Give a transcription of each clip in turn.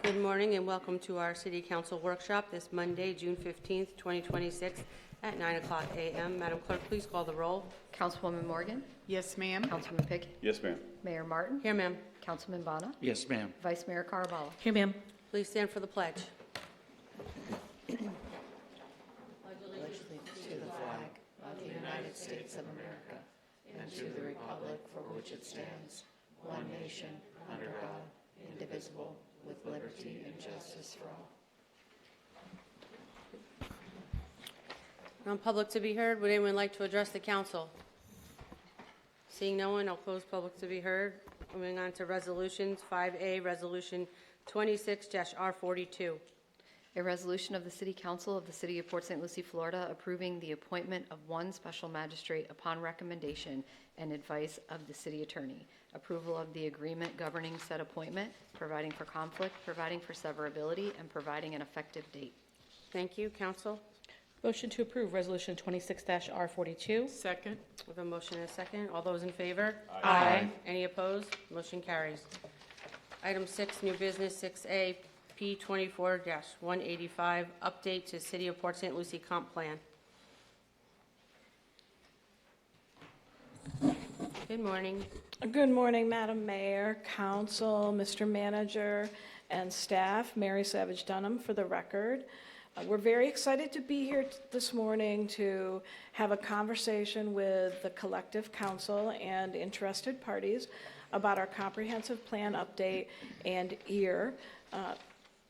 Good morning and welcome to our City Council workshop this Monday, June 15th, 2026 at 9:00 a.m. Madam Clerk, please call the roll. Councilwoman Morgan? Yes, ma'am. Councilman Pickett? Yes, ma'am. Mayor Martin? Here, ma'am. Councilman Bana? Yes, ma'am. Vice Mayor Caraballo? Here, ma'am. Please stand for the pledge. To the flag of the United States of America and to the republic for which it stands, one nation, under God, indivisible, with liberty and justice for all. Non-public to be heard. Would anyone like to address the council? Seeing no one, I'll close public to be heard. Moving on to resolutions. 5A, Resolution 26-R42. A resolution of the City Council of the City of Port St. Lucie, Florida, approving the appointment of one special magistrate upon recommendation and advice of the city attorney. Approval of the agreement governing said appointment, providing for conflict, providing for severability, and providing an effective date. Thank you. Council? Motion to approve Resolution 26-R42. Second. With a motion and a second. All those in favor? Aye. Any opposed? Motion carries. Item 6, new business. 6A, P24-185, update to City of Port St. Lucie comp plan. Good morning. Good morning, Madam Mayor, Council, Mr. Manager, and staff. Mary Savage Dunham for the record. We're very excited to be here this morning to have a conversation with the collective council and interested parties about our comprehensive plan update and EAR,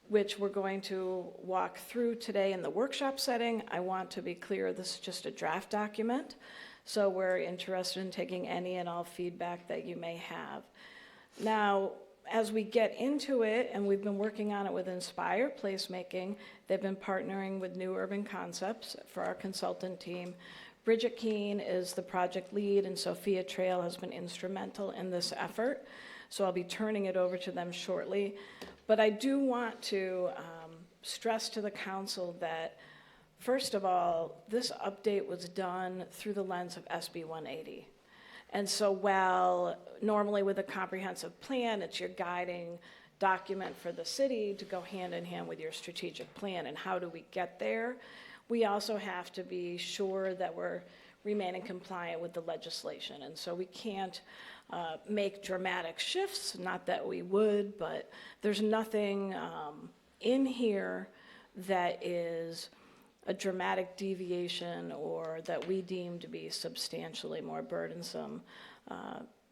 which we're going to walk through today in the workshop setting. I want to be clear, this is just a draft document, so we're interested in taking any and all feedback that you may have. Now, as we get into it, and we've been working on it with Inspire Placemaking, they've been partnering with New Urban Concepts for our consultant team. Bridget Keene is the project lead, and Sophia Trail has been instrumental in this effort, so I'll be turning it over to them shortly. But I do want to stress to the council that, first of all, this update was done through the lens of SB 180. And so while normally with a comprehensive plan, it's your guiding document for the city to go hand in hand with your strategic plan and how do we get there, we also have to be sure that we're remaining compliant with the legislation. And so we can't make dramatic shifts, not that we would, but there's nothing in here that is a dramatic deviation or that we deem to be substantially more burdensome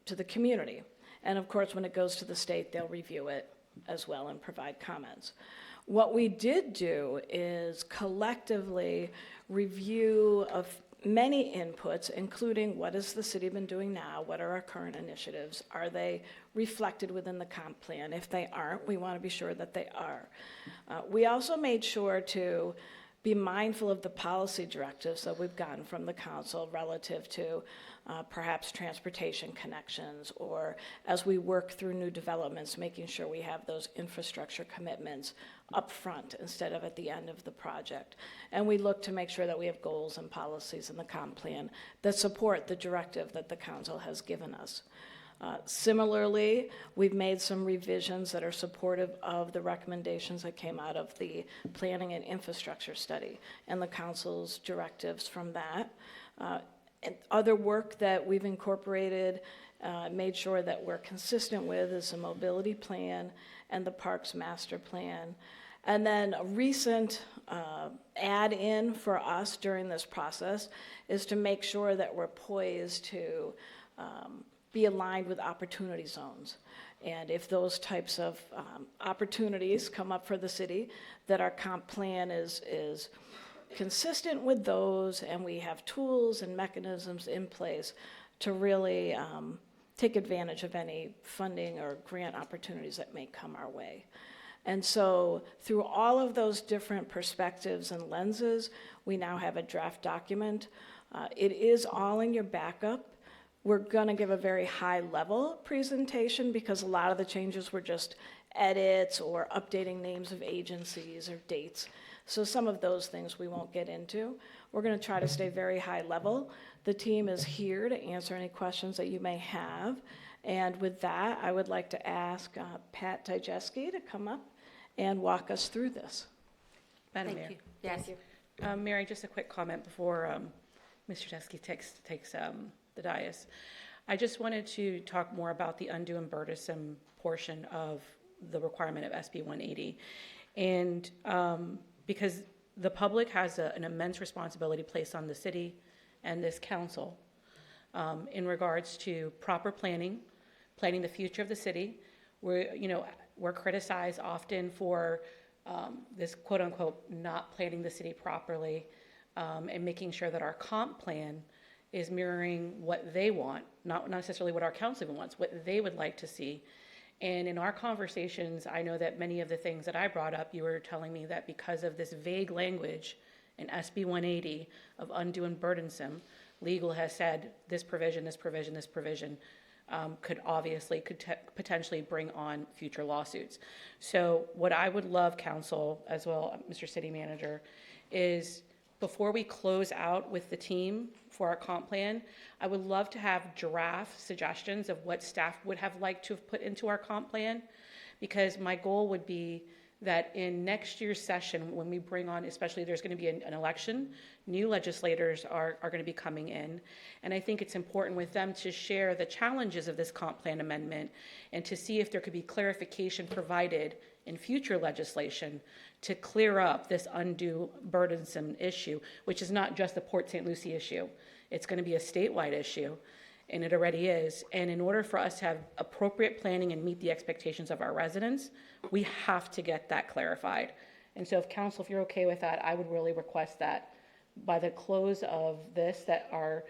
to the community. And of course, when it goes to the state, they'll review it as well and provide comments. What we did do is collectively review of many inputs, including what has the city been doing now, what are our current initiatives, are they reflected within the comp plan? If they aren't, we want to be sure that they are. We also made sure to be mindful of the policy directives that we've gotten from the council relative to perhaps transportation connections, or as we work through new developments, making sure we have those infrastructure commitments up front instead of at the end of the project. And we look to make sure that we have goals and policies in the comp plan that support the directive that the council has given us. Similarly, we've made some revisions that are supportive of the recommendations that came out of the planning and infrastructure study and the council's directives from that. And other work that we've incorporated, made sure that we're consistent with, is the mobility plan and the parks master plan. And then a recent add-in for us during this process is to make sure that we're poised to be aligned with opportunity zones. And if those types of opportunities come up for the city, that our comp plan is consistent with those, and we have tools and mechanisms in place to really take advantage of any funding or grant opportunities that may come our way. And so through all of those different perspectives and lenses, we now have a draft document. It is all in your backup. We're going to give a very high-level presentation because a lot of the changes were just edits or updating names of agencies or dates. So some of those things we won't get into. We're going to try to stay very high level. The team is here to answer any questions that you may have. And with that, I would like to ask Pat Tyjeski to come up and walk us through this. Madam Thank Mayor. you. Yes. Mary, just a quick comment before Mr. Teske takes the dais. I just wanted to talk more about the undue and burdensome portion of the requirement of SB 180. And because the public has an immense responsibility placed on the city and this council in regards to proper planning the future of the city. We're criticized often for this quote-unquote not planning the city properly and making sure that our comp plan is mirroring what they want, not necessarily what our council even wants, what they would like to see. And in our conversations, I know that many of the things that I brought up, you were telling me that because of this vague language in SB 180 of undue and burdensome, legal has said this provision could potentially bring on future lawsuits. So what I would love, council, as well, Mr. City Manager, is before we close out with the team for our comp plan, I would love to have draft suggestions of what staff would have liked to have put into our comp plan, because my goal would be that in next year's session, when we bring on, especially there's going to be an election, new legislators are going to be coming in, and I think it's important with them to share the challenges of this comp plan amendment and to see if there could be clarification provided in future legislation to clear up this undue burdensome issue, which is not just a Port St. Lucie issue. It's going to be a statewide issue, and it already is. And in order for us to have appropriate planning and meet the expectations of our residents, we have to get that clarified. And so if council, if you're okay with that, I would really request that by the close of this, that our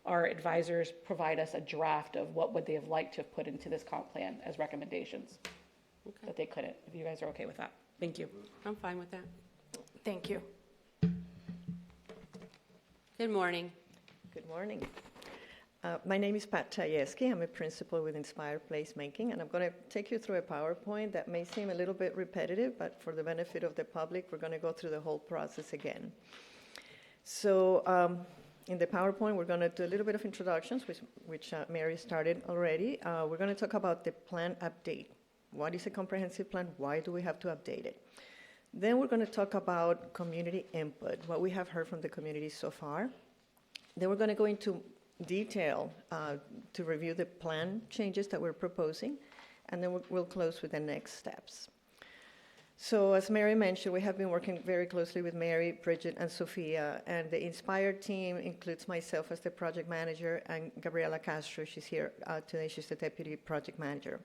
advisors provide us a draft of what would they have liked to have put into this comp plan as recommendations. Okay. That they couldn't, if you guys are okay with that. Thank you. I'm fine with that. Thank you. Good morning. Good morning. My name is Pat Chayeski. I'm a principal with Inspired Placemaking, and I'm going to take you through a PowerPoint that may seem a little bit repetitive, but for the benefit of the public, we're going to go through the whole process again. So in the PowerPoint, we're going to do a little bit of introductions, which Mary started already. We're going to talk about the plan update. What is a comprehensive plan? Why do we have to update it? Then we're going to talk about community input, what we have heard from the community so far. Then we're going to go into detail to review the plan changes that we're proposing, and then we'll close with the next steps. So as Mary mentioned, we have been working very closely with Mary, Bridget, and Sophia, and the Inspired team includes myself as the project manager and Gabriela Castro. She's here today. She's the deputy project manager.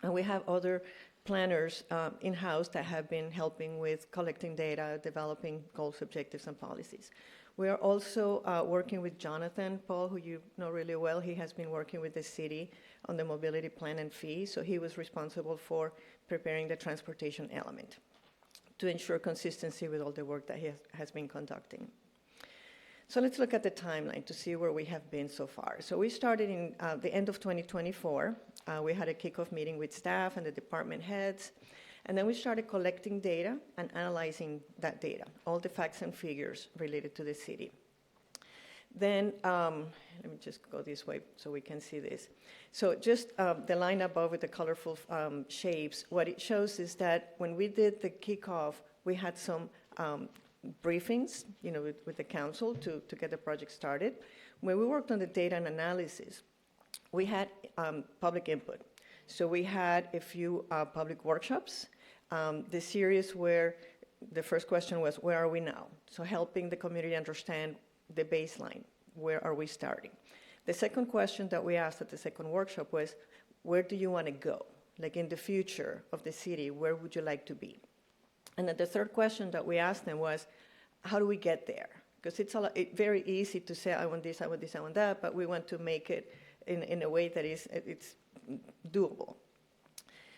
And we have other planners in-house that have been helping with collecting data, developing goals, objectives, and policies. We are also working with Jonathan Paul, who you know really well. He has been working with the city on the mobility plan and fee, so he was responsible for preparing the transportation element to ensure consistency with all the work that he has been conducting. So let's look at the timeline to see where we have been so far. So we started in the end of 2024. We had a kickoff meeting with staff and the department heads. And then we started collecting data and analyzing that data, all the facts and figures related to the city. Then, let me just go this way so we can see this. So just the line above with the colorful shapes, what it shows is that when we did the kickoff, we had some briefings, with the council to get the project started. When we worked on the data and analysis, we had public input. So we had a few public workshops. The series where the first question was, where are we now? So helping the community understand the baseline, where are we starting? The second question that we asked at the second workshop was, where do you want to go? Like in the future of the city, where would you like to be? And then the third question that we asked them was, how do we get there? Because it's very easy to say, I want this, I want this, I want that, but we want to make it in a way that it's doable.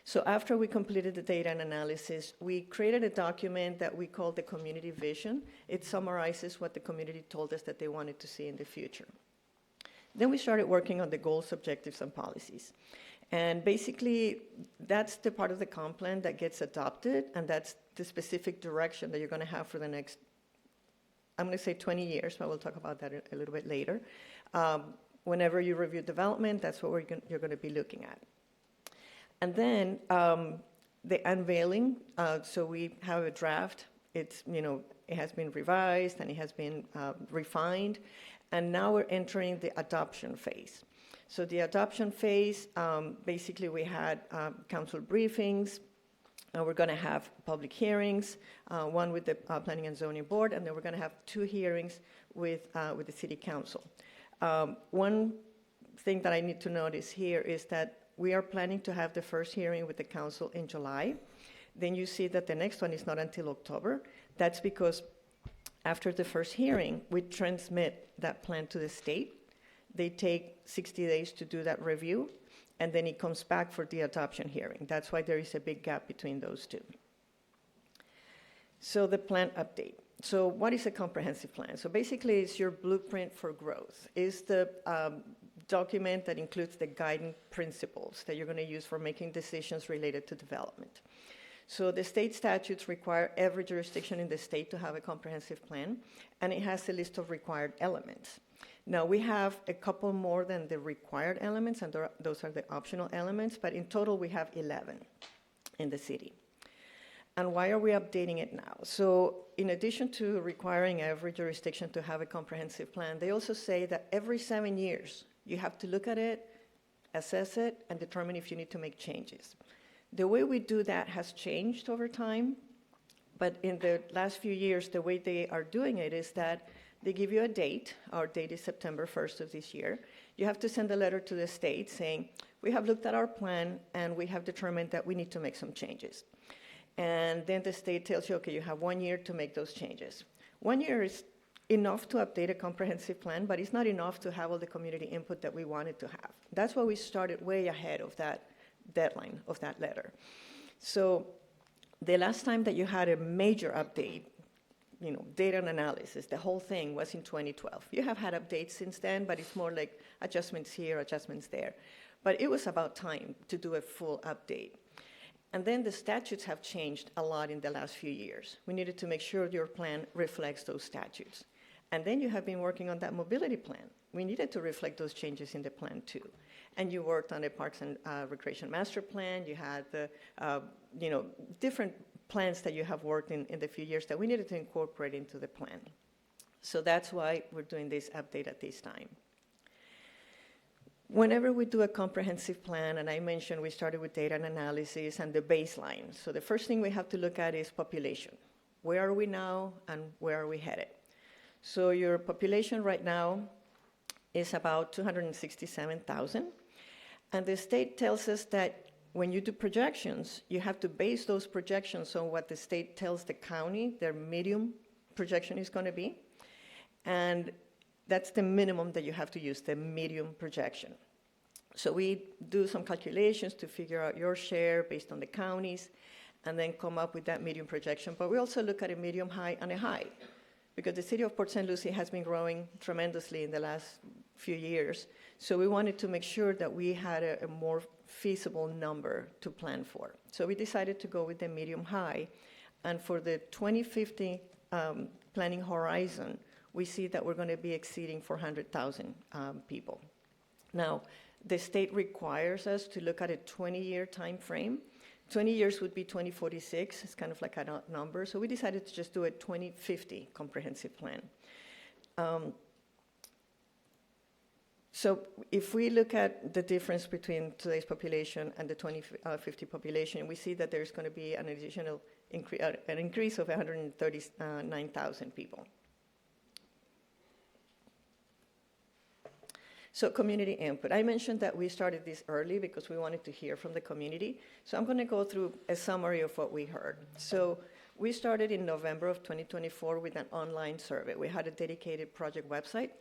So after we completed the data and analysis, we created a document that we called the community vision. It summarizes what the community told us that they wanted to see in the future. Then we started working on the goals, objectives, and policies. And basically, that's the part of the comp plan that gets adopted, and that's the specific direction that you're going to have for the next, I'm going to say 20 years, but we'll talk about that a little bit later. Whenever you review development, that's what you're going to be looking at. And then the unveiling. So we have a draft. It's, it has been revised and it has been refined. And now we're entering the adoption phase. So the adoption phase, basically we had council briefings. We're going to have public hearings, one with the Planning and Zoning Board, and then we're going to have 2 hearings with the City Council. One thing that I need to notice here is that we are planning to have the first hearing with the council in July. Then you see that the next one is not until October. That's because after the first hearing, we transmit that plan to the state. They take 60 days to do that review, and then it comes back for the adoption hearing. That's why there is a big gap between those two. So the plan update. So what is a comprehensive plan? So basically it's your blueprint for growth. It's the document that includes the guiding principles that you're going to use for making decisions related to development. So the state statutes require every jurisdiction in the state to have a comprehensive plan, and it has a list of required elements. Now, we have a couple more than the required elements, and those are the optional elements, but in total we have 11 in the city. And why are we updating it now? So in addition to requiring every jurisdiction to have a comprehensive plan, they also say that every 7 years you have to look at it, assess it, and determine if you need to make changes. The way we do that has changed over time, but in the last few years, the way they are doing it is that they give you a date. Our date is September 1st of this year. You have to send a letter to the state saying, we have looked at our plan and we have determined that we need to make some changes. And then the state tells you, okay, you have 1 year to make those changes. 1 year is enough to update a comprehensive plan, but it's not enough to have all the community input that we wanted to have. That's why we started way ahead of that deadline of that letter. So the last time that you had a major update, data and analysis, the whole thing was in 2012. You have had updates since then, but it's more like adjustments here, adjustments there. But it was about time to do a full update. And then the statutes have changed a lot in the last few years. We needed to make sure your plan reflects those statutes. And then you have been working on that mobility plan. We needed to reflect those changes in the plan too. And you worked on a Parks and Recreation Master Plan. You had the, different plans that you have worked in the few years that we needed to incorporate into the plan. So that's why we're doing this update at this time. Whenever we do a comprehensive plan, and I mentioned we started with data and analysis and the baseline. So the first thing we have to look at is population. Where are we now and where are we headed? So your population right now is about 267,000. And the state tells us that when you do projections, you have to base those projections on what the state tells the county their medium projection is going to be. And that's the minimum that you have to use, the medium projection. So we do some calculations to figure out your share based on the counties and then come up with that medium projection. But we also look at a medium, high, and a high, because the city of Port St. Lucie has been growing tremendously in the last few years. So we wanted to make sure that we had a more feasible number to plan for. So we decided to go with the medium high. And for the 2050 planning horizon, we see that we're going to be exceeding 400,000 people. Now, the state requires us to look at a 20-year time frame. 20 years would be 2046. It's kind of like a number. So we decided to just do a 2050 comprehensive plan. So if we look at the difference between today's population and the 2050 population, we see that there's going to be an additional increase of 139,000 people. So community input. I mentioned that we started this early because we wanted to hear from the community. So I'm going to go through a summary of what we heard. So we started in November of 2024 with an online survey. We had a dedicated project website,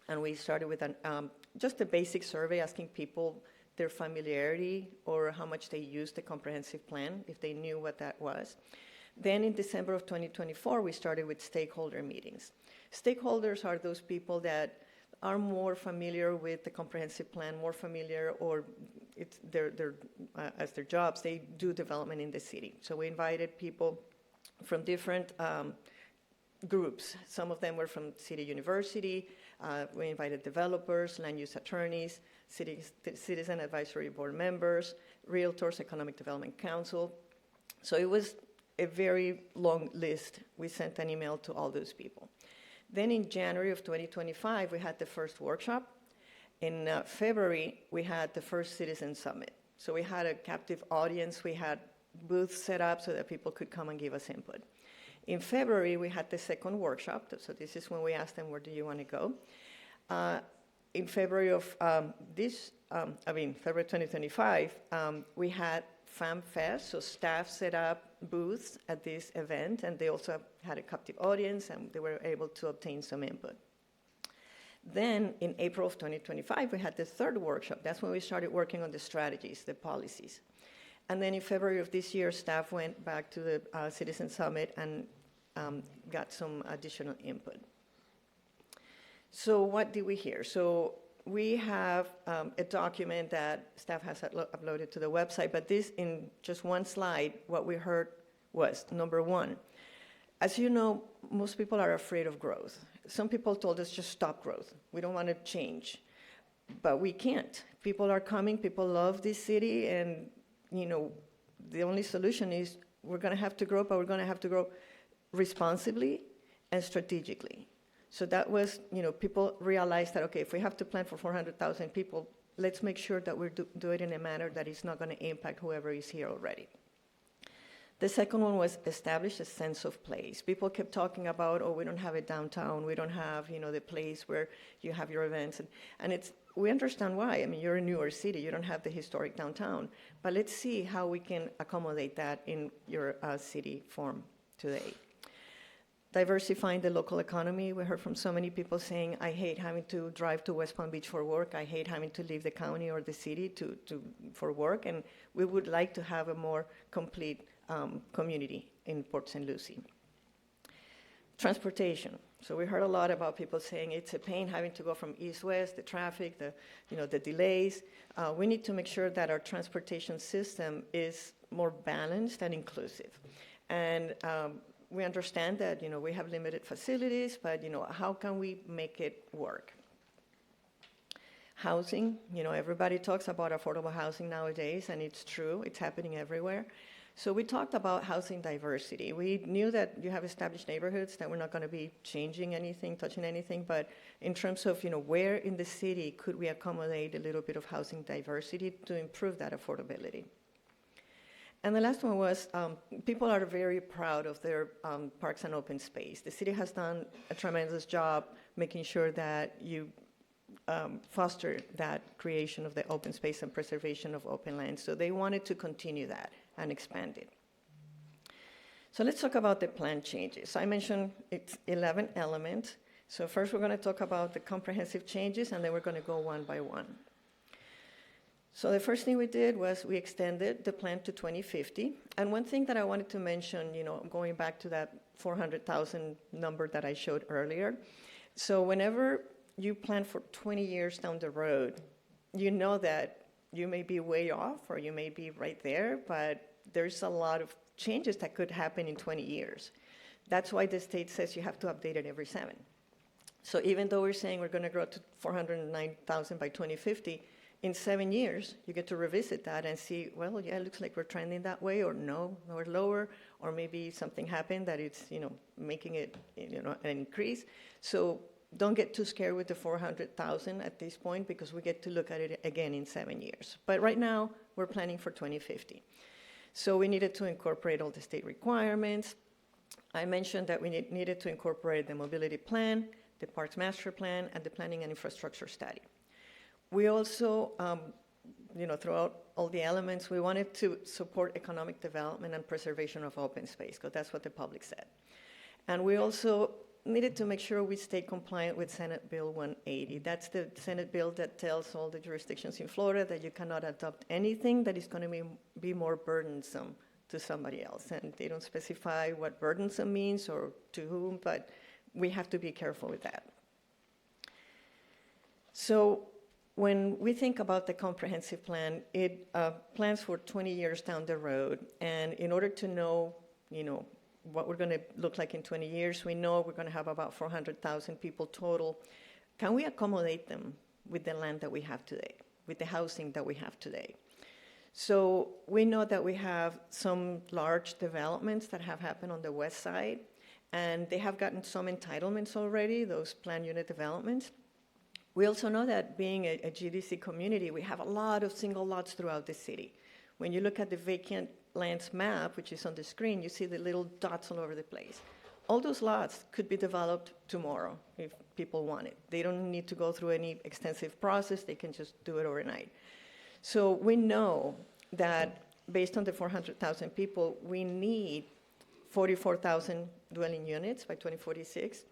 and we started with just a basic survey asking people their familiarity or how much they used the comprehensive plan, if they knew what that was. Then in December of 2024, we started with stakeholder meetings. Stakeholders are those people that are more familiar with the comprehensive plan, more familiar, or it's as their jobs, they do development in the city. So we invited people from different groups. Some of them were from City University. We invited developers, land use attorneys, citizen advisory board members, realtors, economic development council, So it was a very long list. We sent an email to all those people. Then in January of 2025, we had the first workshop. In February, we had the first Citizen Summit. So we had a captive audience. We had booths set up so that people could come and give us input. In February, we had the second workshop. So this is when we asked them, where do you want to go? In February of February 2025, we had Fam Fest, so staff set up booths at this event, and they also had a captive audience, and they were able to obtain some input. Then, in April of 2025, we had the third workshop. That's when we started working on the strategies, the policies. And then in February of this year, staff went back to the Citizen Summit and got some additional input. So what did we hear? So we have a document that staff has uploaded to the website, but this, in just one slide, what we heard was, number one, as you know, most people are afraid of growth. Some people told us just stop growth. We don't want to change. But we can't. People are coming, people love this city, and the only solution is we're going to have to grow, but we're going to have to grow responsibly and strategically. So that was, people realized that, okay, if we have to plan for 400,000 people, let's make sure that we do it in a manner that is not going to impact whoever is here already. The second one was establish a sense of place. People kept talking about, we don't have a downtown, we don't have, the place where you have your events. And we understand why. I mean, you're a newer city, you don't have the historic downtown. But let's see how we can accommodate that in your city form today. Diversifying the local economy. We heard from so many people saying, I hate having to drive to West Palm Beach for work. I hate having to leave the county or the city for work. And we would like to have a more complete community in Port St. Lucie. Transportation. So we heard a lot about people saying it's a pain having to go from east-west, the traffic, the delays. We need to make sure that our transportation system is more balanced and inclusive. And we understand that, we have limited facilities, but, how can we make it work? Housing, everybody talks about affordable housing nowadays, and it's true, it's happening everywhere. So we talked about housing diversity. We knew that you have established neighborhoods that we're not going to be changing anything, touching anything, but in terms of, where in the city could we accommodate a little bit of housing diversity to improve that affordability? And the last one was, people are very proud of their parks and open space. The city has done a tremendous job making sure that you foster that creation of the open space and preservation of open land. So they wanted to continue that and expand it. So let's talk about the plan changes. So I mentioned it's 11 elements. So first we're going to talk about the comprehensive changes, and then we're going to go one by one. So the first thing we did was we extended the plan to 2050. And one thing that I wanted to mention, going back to that 400,000 number that I showed earlier. So whenever you plan for 20 years down the road, you know that you may be way off or you may be right there, but there's a lot of changes that could happen in 20 years. That's why the state says you have to update it every 7. So even though we're saying we're going to grow to 409,000 by 2050, in 7 years, you get to revisit that and see, well, yeah, it looks like we're trending that way, or no, we're lower, or maybe something happened that it's, making it, an increase. So don't get too scared with the 400,000 at this point, because we get to look at it again in 7 years. But right now, we're planning for 2050. So we needed to incorporate all the state requirements. I mentioned that we needed to incorporate the mobility plan, the parks master plan, and the planning and infrastructure study. We also, throughout all the elements, we wanted to support economic development and preservation of open space, because that's what the public said. And we also needed to make sure we stay compliant with Senate Bill 180. That's the Senate bill that tells all the jurisdictions in Florida that you cannot adopt anything that is going to be more burdensome to somebody else. And they don't specify what burdensome means or to whom, but we have to be careful with that. So when we think about the comprehensive plan, it plans for 20 years down the road. And in order to know, what we're going to look like in 20 years, we know we're going to have about 400,000 people total. Can we accommodate them with the land that we have today, with the housing that we have today? So we know that we have some large developments that have happened on the west side, and they have gotten some entitlements already, those planned unit developments. We also know that being a GDC community, we have a lot of single lots throughout the city. When you look at the vacant lands map, which is on the screen, you see the little dots all over the place. All those lots could be developed tomorrow if people want it. They don't need to go through any extensive process. They can just do it overnight. So we know that based on the 400,000 people, we need 44,000 dwelling units by 2046.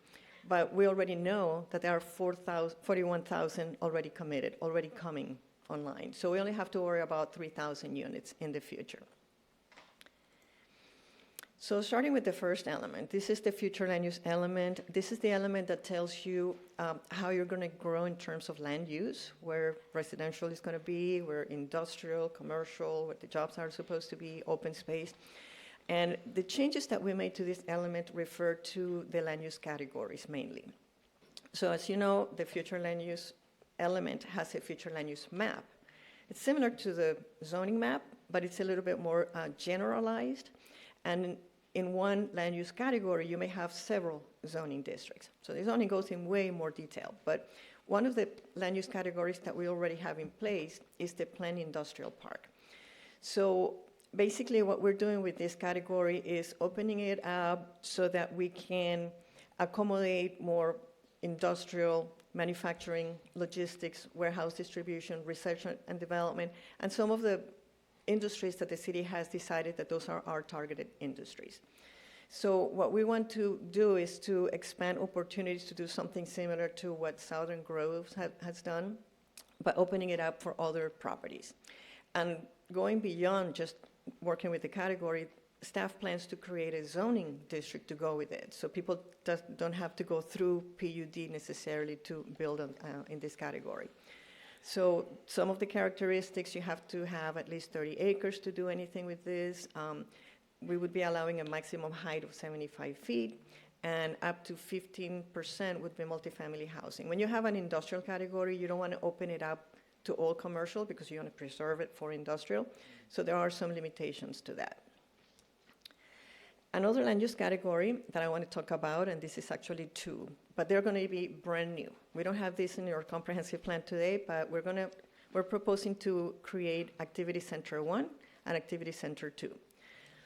But we already know that there are 41,000 already committed, already coming online. So we only have to worry about 3,000 units in the future. So starting with the first element, this is the future land use element. This is the element that tells you how you're going to grow in terms of land use, where residential is going to be, where industrial, commercial, where the jobs are supposed to be, open space. And the changes that we made to this element refer to the land use categories mainly. So as you know, the future land use element has a future land use map. It's similar to the zoning map, but it's a little bit more generalized. And in one land use category, you may have several zoning districts. So the zoning goes in way more detail. But one of the land use categories that we already have in place is the planned industrial park. So basically what we're doing with this category is opening it up so that we can accommodate more industrial, manufacturing, logistics, warehouse distribution, research and development, and some of the industries that the city has decided that those are our targeted industries. So what we want to do is to expand opportunities to do something similar to what Southern Groves has done, by opening it up for other properties. And going beyond just working with the category, staff plans to create a zoning district to go with it. So people don't have to go through PUD necessarily to build in this category. So some of the characteristics, you have to have at least 30 acres to do anything with this. We would be allowing a maximum height of 75 feet, and up to 15% would be multifamily housing. When you have an industrial category, you don't want to open it up to all commercial because you want to preserve it for industrial. So there are some limitations to that. Another land use category that I want to talk about, and this is actually two, but they're going to be brand new. We don't have this in our comprehensive plan today, but we're proposing to create Activity Center 1 and Activity Center 2.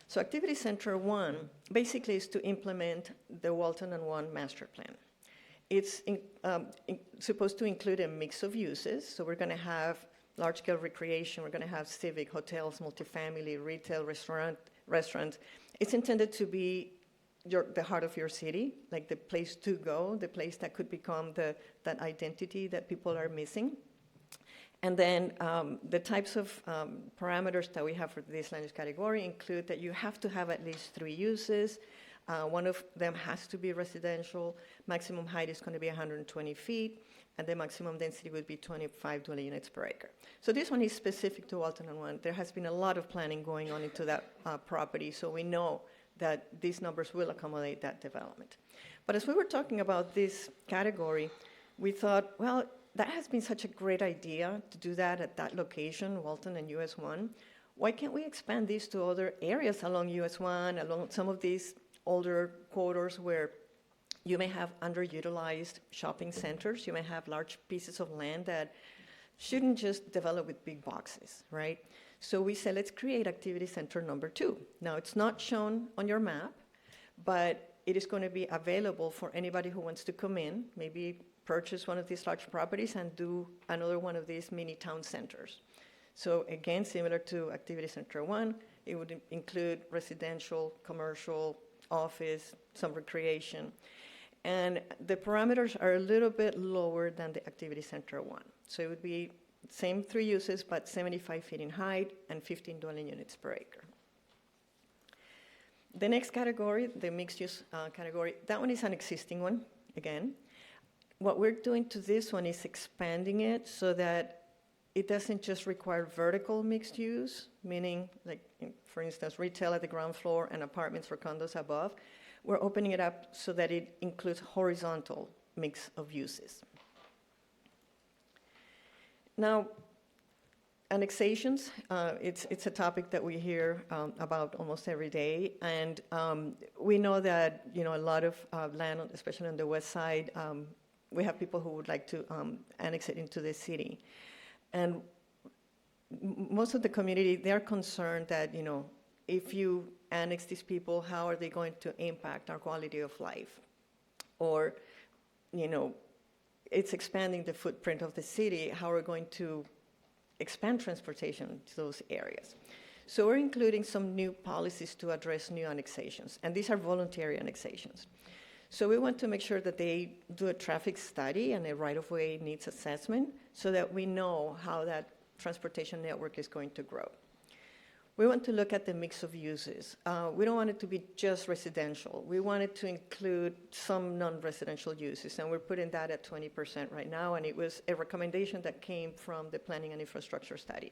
So Activity Center 1 basically is to implement the Walton and 1 master plan. It's supposed to include a mix of uses, so we're going to have large-scale recreation, we're going to have civic, hotels, multifamily, retail, restaurants. It's intended to be the heart of your city, like the place to go, the place that could become that identity that people are missing. And then the types of parameters that we have for this land use category include that you have to have at least 3 uses. One of them has to be residential. Maximum height is going to be 120 feet, and the maximum density would be 25 dwelling units per acre. So this one is specific to Walton and 1. There has been a lot of planning going on into that property, so we know that these numbers will accommodate that development. But as we were talking about this category, we thought, well, that has been such a great idea to do that at that location, Walton and US 1. Why can't we expand these to other areas along US 1, along some of these older corridors where you may have underutilized shopping centers, you may have large pieces of land that shouldn't just develop with big boxes, right? So we said, let's create Activity Center number 2. Now, it's not shown on your map, but it is going to be available for anybody who wants to come in, maybe purchase one of these large properties and do another one of these mini town centers. So again, similar to Activity Center 1, it would include residential, commercial, office, some recreation. And the parameters are a little bit lower than the Activity Center 1. So it would be same 3 uses, but 75 feet in height and 15 dwelling units per acre. The next category, the mixed-use category, that one is an existing one, again. What we're doing to this one is expanding it so that it doesn't just require vertical mixed use, meaning, like, for instance, retail at the ground floor and apartments or condos above. We're opening it up so that it includes horizontal mix of uses. Now, Annexations, it's a topic that we hear about almost every day, and we know that a lot of land, especially on the west side, we have people who would like to annex it into the city, and most of the community, they're concerned that if you annex these people, how are they going to impact our quality of life, or it's expanding the footprint of the city. How are we going to expand transportation to those areas? So we're including some new policies to address new annexations, and these are voluntary annexations. So we want to make sure that they do a traffic study and a right-of-way needs assessment so that we know how that transportation network is going to grow. We want to look at the mix of uses. We don't want it to be just residential. We want it to include some non-residential uses, and we're putting that at 20% right now, and it was a recommendation that came from the Planning and Infrastructure Study.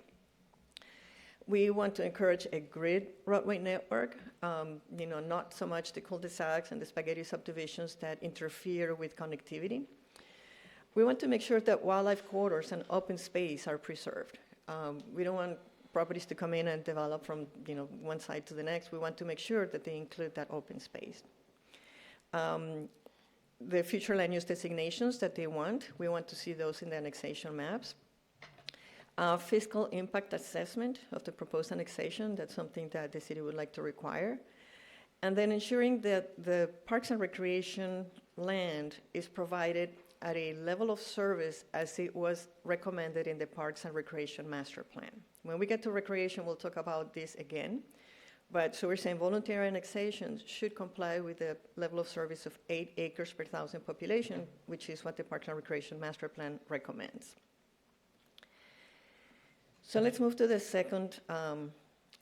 We want to encourage a grid roadway network, not so much the cul-de-sacs and the spaghetti subdivisions that interfere with connectivity. We want to make sure that wildlife corridors and open space are preserved. We don't want properties to come in and develop from one side to the next. We want to make sure that they include that open space. The future land use designations that they want, we want to see those in the annexation maps. Fiscal impact assessment of the proposed annexation, that's something that the city would like to require. And then ensuring that the parks and recreation land is provided at a level of service as it was recommended in the Parks and Recreation Master Plan. When we get to recreation, we'll talk about this again. But so we're saying voluntary annexations should comply with the level of service of 8 acres per 1,000 population, which is what the Parks and Recreation Master Plan recommends. So let's move to the second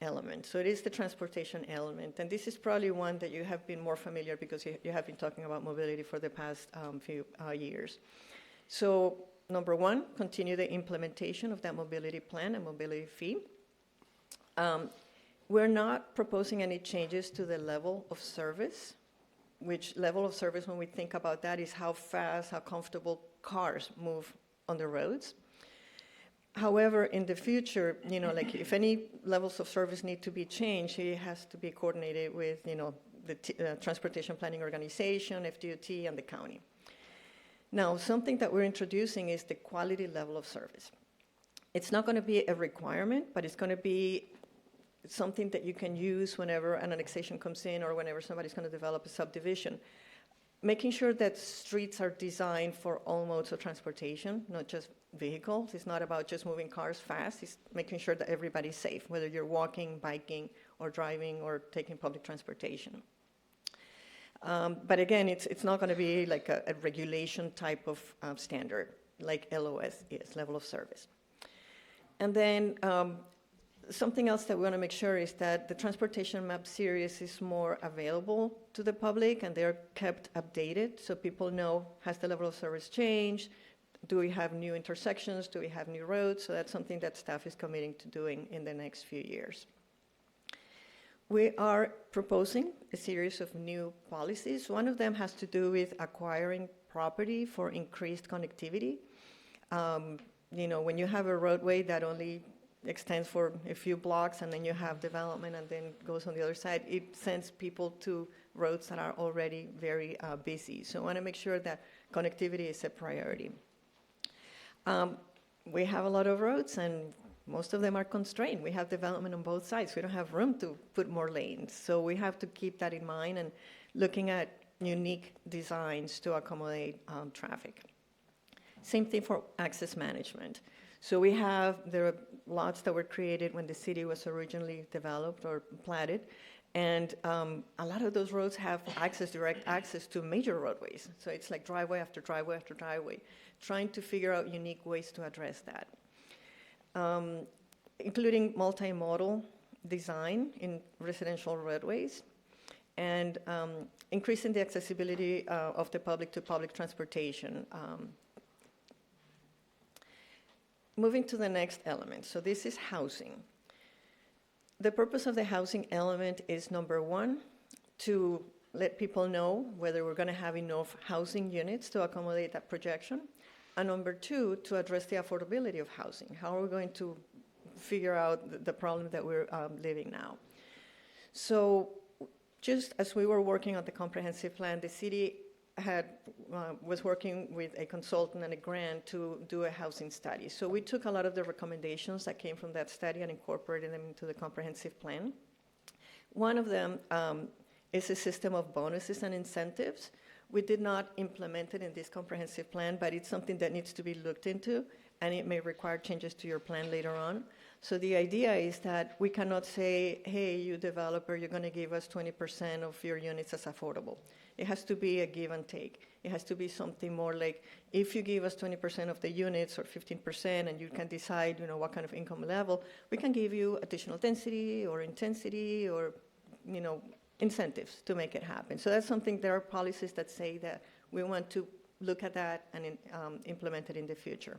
element. So it is the transportation element. And this is probably one that you have been more familiar because you have been talking about mobility for the past few years. So number one, continue the implementation of that mobility plan and mobility fee. We're not proposing any changes to the level of service, which level of service, when we think about that, is how fast, how comfortable cars move on the roads. However, in the future, like if any levels of service need to be changed, it has to be coordinated with, the Transportation Planning Organization, FDOT, and the county. Now, something that we're introducing is the quality level of service. It's not going to be a requirement, but it's going to be something that you can use whenever an annexation comes in or whenever somebody's going to develop a subdivision. Making sure that streets are designed for all modes of transportation, not just vehicles. It's not about just moving cars fast. It's making sure that everybody's safe, whether you're walking, biking, or driving, or taking public transportation. But again, it's not going to be like a regulation type of standard, like LOS is, level of service. And then something else that we want to make sure is that the transportation map series is more available to the public and they're kept updated so people know, has the level of service changed? Do we have new intersections? Do we have new roads? So that's something that staff is committing to doing in the next few years. We are proposing a series of new policies. One of them has to do with acquiring property for increased connectivity. When you have a roadway that only extends for a few blocks and then you have development and then goes on the other side, it sends people to roads that are already very busy. So I want to make sure that connectivity is a priority. We have a lot of roads and most of them are constrained. We have development on both sides. We don't have room to put more lanes. So we have to keep that in mind and looking at unique designs to accommodate traffic. Same thing for access management. So there are lots that were created when the city was originally developed or platted, and a lot of those roads have direct access to major roadways. So it's like driveway after driveway after driveway, trying to figure out unique ways to address that. Including multimodal design in residential roadways, and increasing the accessibility of the public to public transportation. Moving to the next element. So this is housing. The purpose of the housing element is, number one, to let people know whether we're going to have enough housing units to accommodate that projection. And number two, to address the affordability of housing. How are we going to figure out the problem that we're living now. So just as we were working on the comprehensive plan, the city was working with a consultant and a grant to do a housing study. So we took a lot of the recommendations that came from that study and incorporated them into the comprehensive plan. One of them is a system of bonuses and incentives. We did not implement it in this comprehensive plan, but it's something that needs to be looked into, and it may require changes to your plan later on. So the idea is that we cannot say, hey, you developer, you're going to give us 20% of your units as affordable. It has to be a give and take. It has to be something more like, if you give us 20% of the units or 15%, and you can decide, what kind of income level, we can give you additional density or intensity or, incentives to make it happen. So that's something, there are policies that say that we want to look at that and implement it in the future.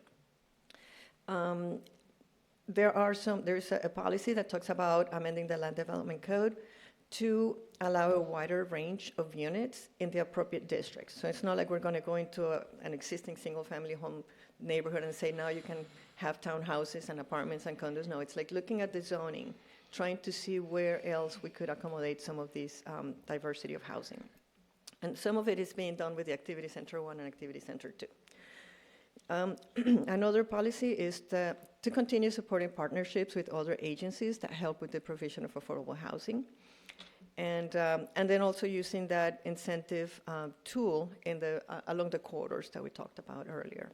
There's a policy that talks about amending the land development code to allow a wider range of units in the appropriate districts. So it's not like we're going to go into an existing single-family home neighborhood and say, now you can have townhouses and apartments and condos. No, it's like looking at the zoning, trying to see where else we could accommodate some of these diversity of housing. And some of it is being done with the Activity Center 1 and Activity Center 2. Another policy is to continue supporting partnerships with other agencies that help with the provision of affordable housing. And then also using that incentive tool along the corridors that we talked about earlier.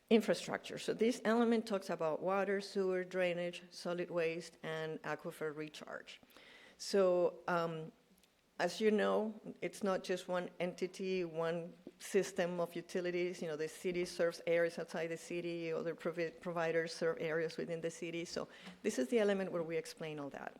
Infrastructure. So this element talks about water, sewer, drainage, solid waste, and aquifer recharge. So as you know, it's not just one entity, one system of utilities. The city serves areas outside the city, other providers serve areas within the city. So this is the element where we explain all that.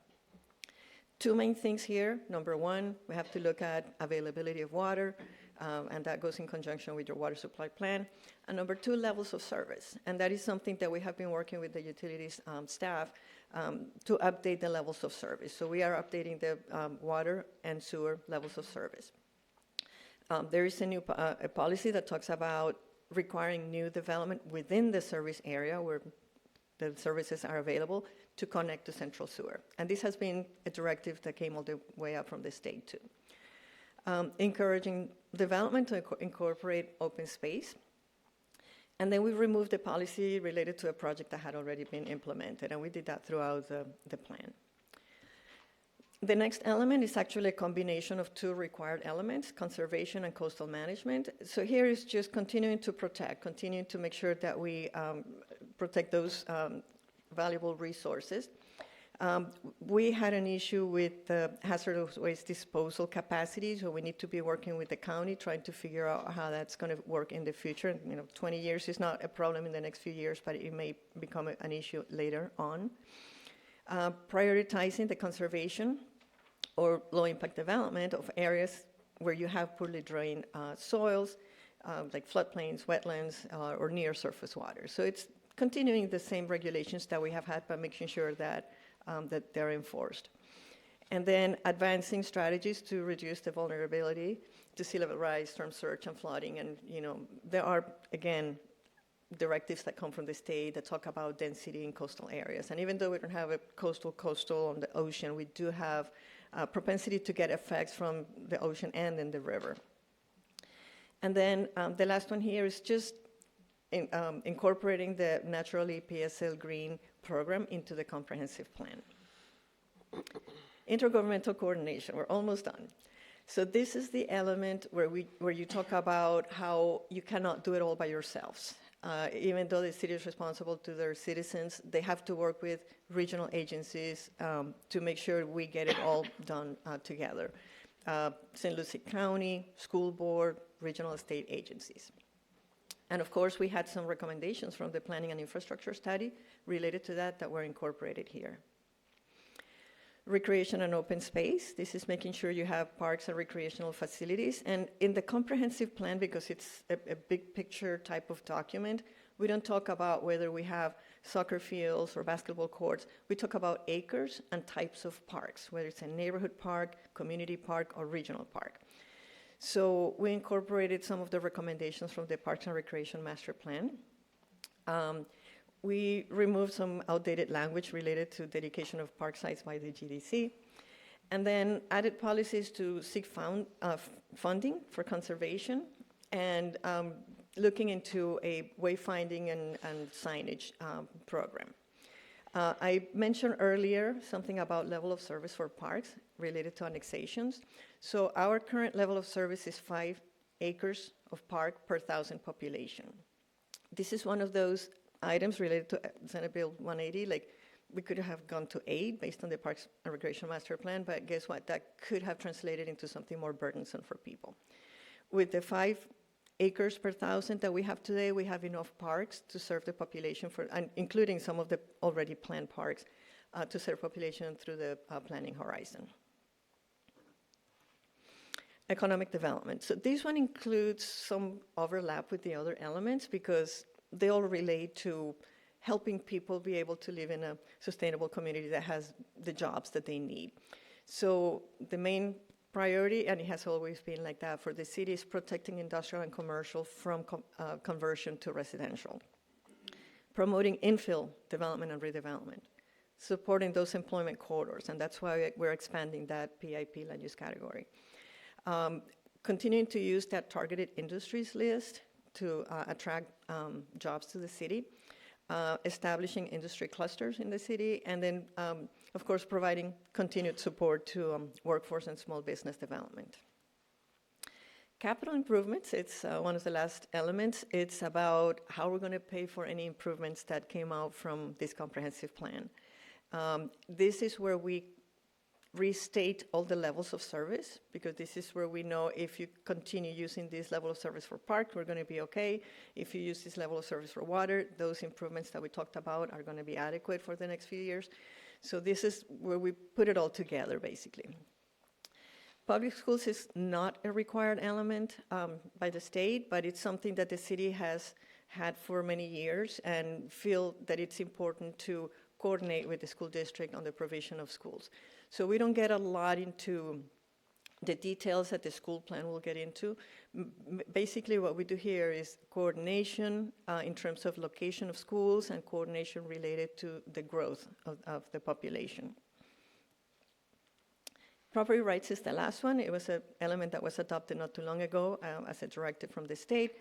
Two main things here. Number one, we have to look at availability of water, and that goes in conjunction with your water supply plan. And number two, levels of service. And that is something that we have been working with the utilities staff to update the levels of service. So we are updating the water and sewer levels of service. There is a new a policy that talks about requiring new development within the service area where the services are available to connect to central sewer. And this has been a directive that came all the way up from the state too. Encouraging development to incorporate open space. And then we removed the policy related to a project that had already been implemented, and we did that throughout the plan. The next element is actually a combination of two required elements, conservation and coastal management. So here is just continuing to protect, continuing to make sure that we protect those valuable resources. We had an issue with hazardous waste disposal capacity, so we need to be working with the county, trying to figure out how that's going to work in the future. 20 years is not a problem in the next few years, but it may become an issue later on. Prioritizing the conservation or low-impact development of areas where you have poorly drained soils, like floodplains, wetlands, or near-surface water. So it's continuing the same regulations that we have had, but making sure that they're enforced. And then advancing strategies to reduce the vulnerability to sea level rise, storm surge, and flooding. And, there are, again, directives that come from the state that talk about density in coastal areas. And even though we don't have a coastal on the ocean, we do have a propensity to get effects from the ocean and in the river. And then the last one here is just incorporating the Naturally PSL Green program into the comprehensive plan. Intergovernmental coordination, we're almost done. So this is the element where you talk about how you cannot do it all by yourselves. Even though the city is responsible to their citizens, they have to work with regional agencies to make sure we get it all done together. St. Lucie County, school board, regional state agencies. And of course, we had some recommendations from the planning and infrastructure study related to that were incorporated here. Recreation and open space. This is making sure you have parks and recreational facilities. And in the comprehensive plan, because it's a big picture type of document, we don't talk about whether we have soccer fields or basketball courts. We talk about acres and types of parks, whether it's a neighborhood park, community park, or regional park. So we incorporated some of the recommendations from the Parks and Recreation Master Plan. We removed some outdated language related to dedication of park sites by the GDC, and then added policies to seek funding for conservation, and looking into a wayfinding and signage program. I mentioned earlier something about level of service for parks related to annexations. So our current level of service is 5 acres of park per 1,000 population. This is one of those items related to Senate Bill 180, like we could have gone to 8 based on the Parks and Recreation Master Plan, but guess what? That could have translated into something more burdensome for people. With the 5 acres per 1,000 that we have today, we have enough parks to serve the population, and including some of the already planned parks, to serve population through the planning horizon. Economic development. So this one includes some overlap with the other elements because they all relate to helping people be able to live in a sustainable community that has the jobs that they need. So the main priority, and it has always been like that for the city, is protecting industrial and commercial from conversion to residential. Promoting infill development and redevelopment. Supporting those employment corridors, and that's why we're expanding that PIP land use category. Continuing to use that targeted industries list to attract jobs to the city, establishing industry clusters in the city, and then, of course, providing continued support to workforce and small business development. Capital improvements, it's one of the last elements. It's about how we're going to pay for any improvements that came out from this comprehensive plan. This is where we restate all the levels of service, because this is where we know if you continue using this level of service for park, we're going to be okay. If you use this level of service for water, those improvements that we talked about are going to be adequate for the next few years. So this is where we put it all together, basically. Public schools is not a required element by the state, but it's something that the city has had for many years and feel that it's important to coordinate with the school district on the provision of schools. So we don't get a lot into the details that the school plan will get into. Basically, what we do here is coordination in terms of location of schools and coordination related to the growth of the population. Property rights is the last one. It was an element that was adopted not too long ago as a directive from the state.